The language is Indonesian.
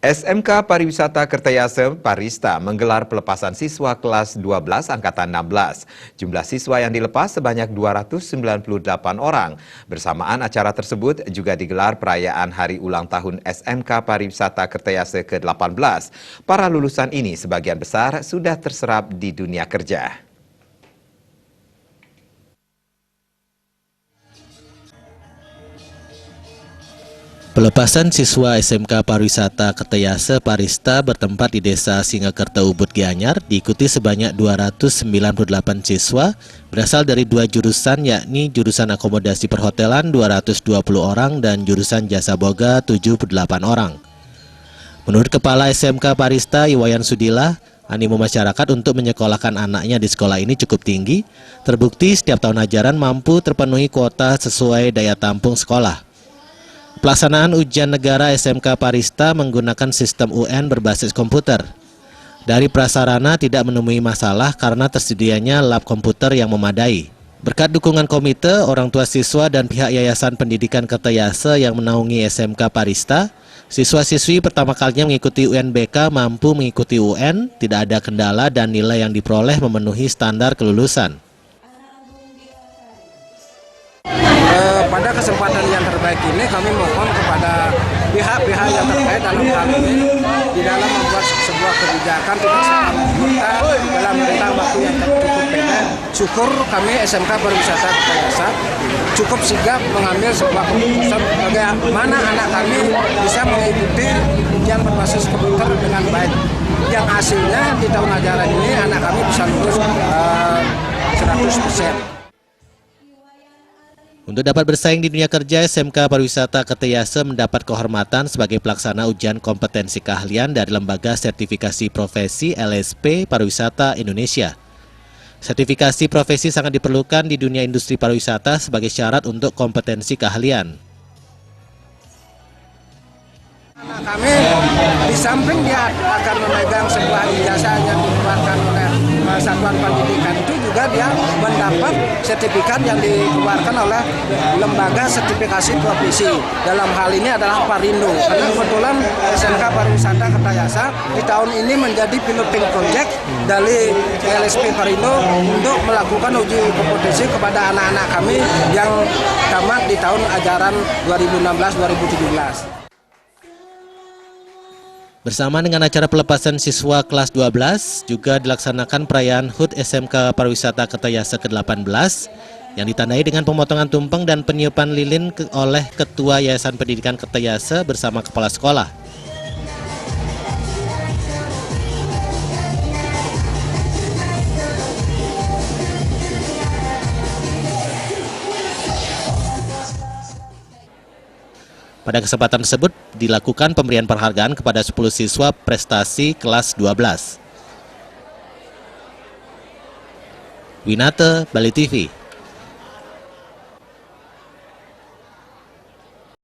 SMK Pariwisata Kertayasa Parista menggelar pelepasan siswa kelas 12 Angkatan 16. Jumlah siswa yang dilepas sebanyak 298 orang. Bersamaan acara tersebut juga digelar perayaan Hari Ulang Tahun SMK Pariwisata Kertayasa ke-18. Para lulusan ini sebagian besar sudah terserap di dunia kerja. Pelepasan siswa SMK Pariwisata Kertayasa Parista bertempat di Desa Singakerta Ubud Gianyar diikuti sebanyak 298 siswa berasal dari dua jurusan, yakni jurusan akomodasi perhotelan 220 orang dan jurusan jasa boga 78 orang. Menurut Kepala SMK Parista Iwayan Sudila, animo masyarakat untuk menyekolahkan anaknya di sekolah ini cukup tinggi. Terbukti setiap tahun ajaran mampu terpenuhi kuota sesuai daya tampung sekolah. Pelaksanaan ujian negara SMK Parista menggunakan sistem UN berbasis komputer. Dari prasarana tidak menemui masalah karena tersedianya lab komputer yang memadai. Berkat dukungan komite, orang tua siswa dan pihak Yayasan Pendidikan Kertayasa yang menaungi SMK Parista, siswa-siswi pertama kalinya mengikuti UNBK mampu mengikuti UN, tidak ada kendala dan nilai yang diperoleh memenuhi standar kelulusan. Pada kesempatan yang terbaik ini kami mohon kepada pihak-pihak yang terkait dalam hal ini di dalam membuat sebuah kebijakan tidak serta-merta dalam rentang waktu yang cukup pendek. Syukur kami SMK Pariwisata Kertayasa cukup sigap mengambil sebuah keputusan bagaimana anak kami bisa mengikuti ujian berbasis komputer dengan baik. Yang hasilnya di tahun ajaran ini anak kami bisa lulus 100%. Untuk dapat bersaing di dunia kerja, SMK Pariwisata Kertayasa mendapat kehormatan sebagai pelaksana ujian kompetensi keahlian dari Lembaga Sertifikasi Profesi LSP Pariwisata Indonesia. Sertifikasi profesi sangat diperlukan di dunia industri pariwisata sebagai syarat untuk kompetensi keahlian. Anak kami di samping dia akan memegang sebuah ijazah yang dikeluarkan oleh Satuan Pendidikan, itu juga dia mendapat sertifikat yang dikeluarkan oleh Lembaga Sertifikasi Profesi. Dalam hal ini adalah Parindo. Karena kebetulan SMK Pariwisata Kertayasa di tahun ini menjadi piloting project dari LSP Parindo untuk melakukan uji kompetensi kepada anak-anak kami yang tamat di tahun ajaran 2016-2017. Bersama dengan acara pelepasan siswa kelas 12, juga dilaksanakan perayaan HUT SMK Pariwisata Kertayasa ke-18 yang ditandai dengan pemotongan tumpeng dan peniupan lilin oleh Ketua Yayasan Pendidikan Kertayasa bersama Kepala Sekolah. Pada kesempatan tersebut dilakukan pemberian penghargaan kepada 10 siswa prestasi kelas 12. Winata, Bali TV.